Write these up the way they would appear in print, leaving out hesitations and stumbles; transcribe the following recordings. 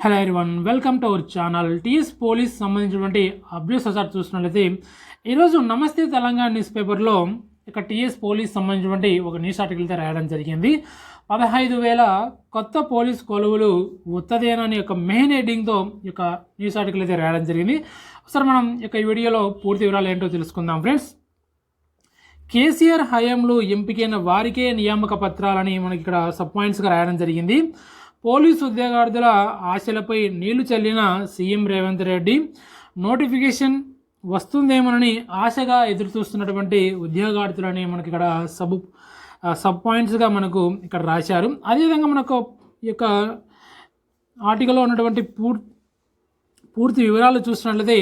Hello everyone, welcome to our channel. TS police సంబంధించినటువంటి updates ఒకసారి చూసినట్లయితే ఈరోజు నమస్తే తెలంగాణ న్యూస్ పేపర్లో ఇక టీఎస్ పోలీస్ సంబంధించినటువంటి ఒక న్యూస్ ఆర్టికల్ అయితే రాయడం జరిగింది. 15,000 కొత్త పోలీస్ కొలువులు ఉత్తదేనని ఒక మెయిన్ హెడ్డింగ్తో ఈ యొక్క న్యూస్ ఆర్టికల్ అయితే రాయడం జరిగింది. ఒకసారి మనం ఈ వీడియోలో పూర్తి వివరాలు ఏంటో తెలుసుకుందాం ఫ్రెండ్స్. కేసీఆర్ హయాంలో ఎంపికైన వారికే నియామక పత్రాలని మనకి ఇక్కడ సబ్ పాయింట్స్గా రాయడం జరిగింది. పోలీసు ఉద్యోగార్థుల ఆశలపై నీళ్లు చల్లిన సీఎం రేవంత్ రెడ్డి నోటిఫికేషన్ వస్తుందేమోనని ఆశగా ఎదురుచూస్తున్నటువంటి ఉద్యోగార్థులని మనకి ఇక్కడ సబ్ పాయింట్స్గా మనకు ఇక్కడ రాశారు. అదేవిధంగా మనకు ఈ యొక్క ఆర్టికల్లో ఉన్నటువంటి పూర్తి వివరాలు చూసినట్లయితే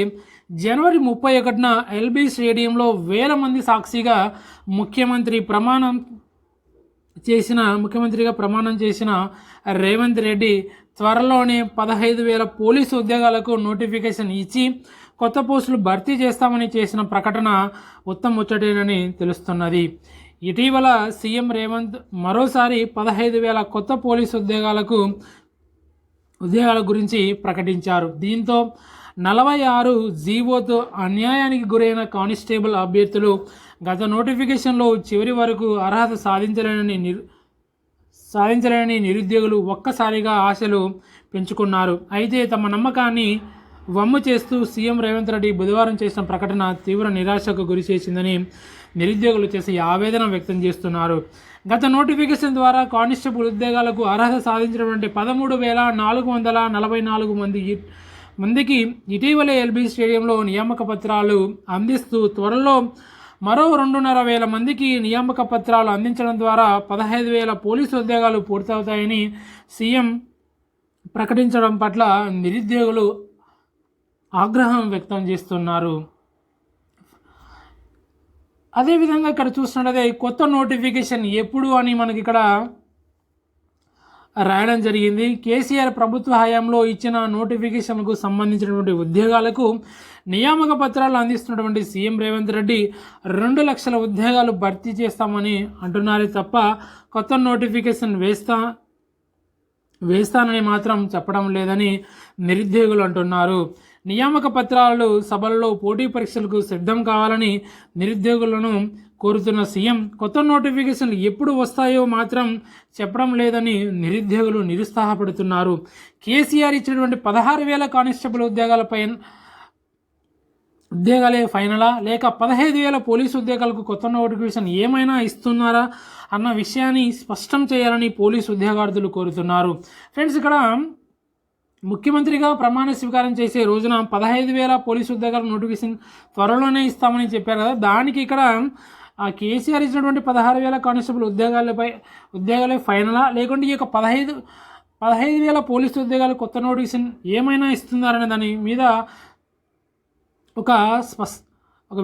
జనవరి 31న ఎల్బీ స్టేడియంలో 1000 మంది సాక్షిగా ముఖ్యమంత్రిగా ప్రమాణం చేసిన రేవంత్ రెడ్డి త్వరలోనే 15,000 పోలీసు ఉద్యోగాలకు నోటిఫికేషన్ ఇచ్చి కొత్త పోస్టులు భర్తీ చేస్తామని చేసిన ప్రకటన ఉత్తమ ముచ్చటేనని తెలుస్తున్నది. ఇటీవల సీఎం రేవంత్ మరోసారి 15,000 కొత్త పోలీసు ఉద్యోగాల గురించి ప్రకటించారు. దీంతో 46 జీవోతో అన్యాయానికి గురైన కానిస్టేబుల్ అభ్యర్థులు గత నోటిఫికేషన్లో చివరి వరకు అర్హత సాధించలేని నిరుద్యోగులు ఒక్కసారిగా ఆశలు పెంచుకున్నారు. అయితే తమ నమ్మకాన్ని వమ్ము చేస్తూ సీఎం రేవంత్ రెడ్డి బుధవారం చేసిన ప్రకటన తీవ్ర నిరాశకు గురి చేసిందని నిరుద్యోగులు చేసి ఆవేదన వ్యక్తం చేస్తున్నారు. గత నోటిఫికేషన్ ద్వారా కానిస్టేబుల్ ఉద్యోగాలకు అర్హత సాధించినటువంటి 13,444 మందికి ఇటీవలే ఎల్బీ స్టేడియంలో నియామక పత్రాలు అందిస్తూ త్వరలో మరో 2,500 మందికి నియామక పత్రాలు అందించడం ద్వారా 15,000 పోలీసు ఉద్యోగాలు పూర్తవుతాయని సీఎం ప్రకటించడం పట్ల నిరుద్యోగులు ఆగ్రహం వ్యక్తం చేస్తున్నారు. అదేవిధంగా ఇక్కడ చూసినట్లయితే కొత్త నోటిఫికేషన్ ఎప్పుడు అని మనకి ఇక్కడ రాయడం జరిగింది. కేసీఆర్ ప్రభుత్వ హయాంలో ఇచ్చిన నోటిఫికేషన్కు సంబంధించినటువంటి ఉద్యోగాలకు నియామక పత్రాలు అందిస్తున్నటువంటి సీఎం రేవంత్ రెడ్డి 2 లక్షల ఉద్యోగాలు భర్తీ చేస్తామని అంటున్నారే తప్ప కొత్త నోటిఫికేషన్ వేస్తానని మాత్రం చెప్పడం లేదని నిరుద్యోగులు అంటున్నారు. నియామక పత్రాలు సభల్లో పోటీ పరీక్షలకు సిద్ధం కావాలని నిరుద్యోగులను కోరుతున్న సీఎం కొత్త నోటిఫికేషన్లు ఎప్పుడు వస్తాయో మాత్రం చెప్పడం లేదని నిరుద్యోగులు నిరుత్సాహపడుతున్నారు. కేసీఆర్ ఇచ్చినటువంటి 16,000 కానిస్టేబుల్ ఉద్యోగాలే ఫైనలా లేక 15,000 పోలీసు ఉద్యోగాలకు కొత్త నోటిఫికేషన్ ఏమైనా ఇస్తున్నారా అన్న విషయాన్ని స్పష్టం చేయాలని పోలీసు ఉద్యోగార్థులు కోరుతున్నారు. ఫ్రెండ్స్, ఇక్కడ ముఖ్యమంత్రిగా ప్రమాణ స్వీకారం చేసే రోజున 15,000 పోలీసు ఉద్యోగాల నోటిఫికేషన్ త్వరలోనే ఇస్తామని చెప్పారు కదా, దానికి ఇక్కడ కేసీఆర్ ఇచ్చినటువంటి 16,000 కానిస్టేబుల్ ఉద్యోగాలే ఫైనలా లేకుంటే ఈ యొక్క 15,000 పోలీసు ఉద్యోగాలు కొత్త నోటిఫికేషన్ ఏమైనా ఇస్తున్నారనే దాని మీద ఒక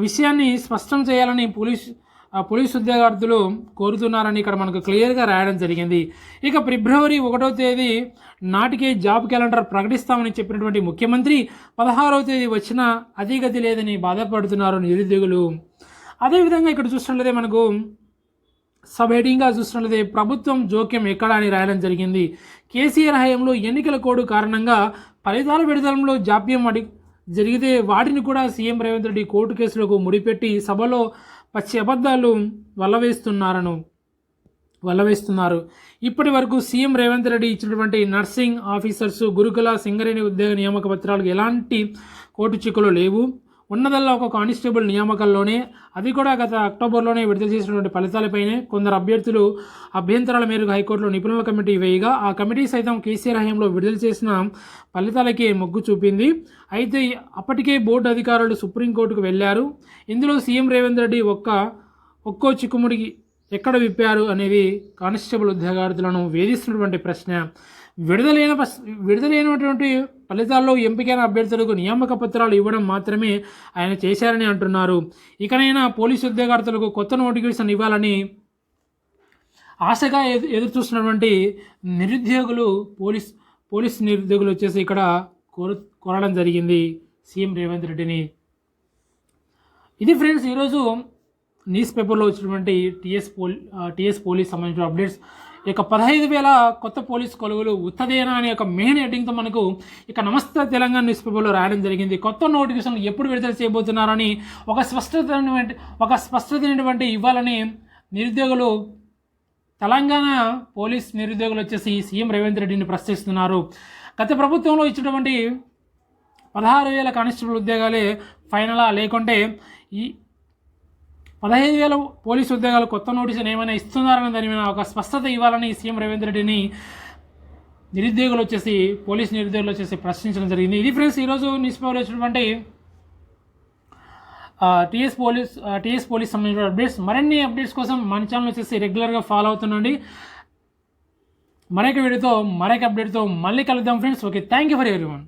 విషయాన్ని స్పష్టం చేయాలని పోలీసు ఉద్యోగార్థులు కోరుతున్నారని ఇక్కడ మనకు క్లియర్గా రాయడం జరిగింది. ఇక ఫిబ్రవరి 1వ తేదీ నాటికే జాబ్ క్యాలెండర్ ప్రకటిస్తామని చెప్పినటువంటి ముఖ్యమంత్రి 16వ తేదీ వచ్చినా అధిగతి లేదని బాధపడుతున్నారు నిరుద్యోగులు. అదేవిధంగా ఇక్కడ చూసినట్లయితే మనకు సబ్ హెడింగ్గా చూసినట్లయితే ప్రభుత్వం జోక్యం ఎక్కడ అని రాయడం జరిగింది. కేసీఆర్ హయాంలో ఎన్నికల కోడ్ కారణంగా ఫలితాల విడుదలలో జాప్యం జరిగితే వాటిని కూడా సీఎం రేవంత్ రెడ్డి కోర్టు కేసులకు ముడిపెట్టి సభలో పచ్చి అబద్ధాలు వల్లవేస్తున్నారు. ఇప్పటి వరకు సీఎం రేవంత్ రెడ్డి ఇచ్చినటువంటి నర్సింగ్ ఆఫీసర్స్, గురుకుల, సింగరేణి ఉద్యోగ నియామక పత్రాలకు ఎలాంటి కోర్టు చిక్కులు లేవు. ఉన్నదల్లా ఒక కానిస్టేబుల్ నియామకాల్లోనే, అది కూడా గత అక్టోబర్లోనే విడుదల చేసినటువంటి ఫలితాలపైనే కొందరు అభ్యర్థులు అభ్యంతరాల మేరకు హైకోర్టులో నిపుణుల కమిటీ వేయగా ఆ కమిటీ సైతం కేసీఆర్ హయాంలో విడుదల చేసిన ఫలితాలకే మొగ్గు చూపింది. అయితే అప్పటికే బోర్డు అధికారులు సుప్రీంకోర్టుకు వెళ్లారు. ఇందులో సీఎం రేవంత్ రెడ్డి ఒక్కో చిక్కుముడికి ఎక్కడ విప్పారు అనేది కానిస్టేబుల్ ఉద్యోగార్థులను వేధిస్తున్నటువంటి ప్రశ్న. విడుదలైనటువంటి ఫలితాల్లో ఎంపికైన అభ్యర్థులకు నియామక పత్రాలు ఇవ్వడం మాత్రమే ఆయన చేశారని అంటున్నారు. ఇకనైనా పోలీసు ఉద్యోగార్థులకు కొత్త నోటిఫికేషన్ ఇవ్వాలని ఆశగా ఎదురుచూస్తున్నటువంటి నిరుద్యోగులు పోలీస్ నిరుద్యోగులు వచ్చేసి ఇక్కడ కోరడం జరిగింది సీఎం రేవంత్ రెడ్డిని. ఇది ఫ్రెండ్స్ ఈరోజు న్యూస్ పేపర్లో వచ్చినటువంటి టీఎస్ పోలీస్ సంబంధించిన అప్డేట్స్. ఇక 15,000 కొత్త పోలీస్ కొలువులు ఉత్తదేనా అనే ఒక మెయిన్ హెడ్డింగ్తో మనకు ఇక నమస్తే తెలంగాణ న్యూస్ పేపర్లో రాయడం జరిగింది. కొత్త నోటిఫికేషన్ ఎప్పుడు విడుదల చేయబోతున్నారని ఒక స్పష్టత ఇవ్వాలని నిరుద్యోగులు తెలంగాణ పోలీస్ నిరుద్యోగులు వచ్చేసి సీఎం రేవంత్ రెడ్డిని ప్రశ్నిస్తున్నారు. గత ప్రభుత్వంలో ఇచ్చినటువంటి 16,000 కానిస్టేబుల్ ఉద్యోగాలే ఫైనలా, లేకుంటే ఈ 15,000 పోలీసు ఉద్యోగాలు కొత్త నోటీసులు ఏమైనా ఇస్తున్నారని దాని మీద ఒక స్పష్టత ఇవ్వాలని సీఎం రేవంత్ రెడ్డిని పోలీస్ నిరుద్యోగులు వచ్చేసి ప్రశ్నించడం జరిగింది. ఇది ఫ్రెండ్స్ ఈరోజు న్యూస్ పేపర్లో వచ్చినటువంటి టీఎస్ పోలీస్ సంబంధించిన అప్డేట్స్. మరిన్ని అప్డేట్స్ కోసం మన ఛానల్ వచ్చేసి రెగ్యులర్గా ఫాలో అవుతుండండి. మరొక వీడియోతో మరొక అప్డేట్తో మళ్ళీ కలుద్దాం friends. Okay, thank you for everyone.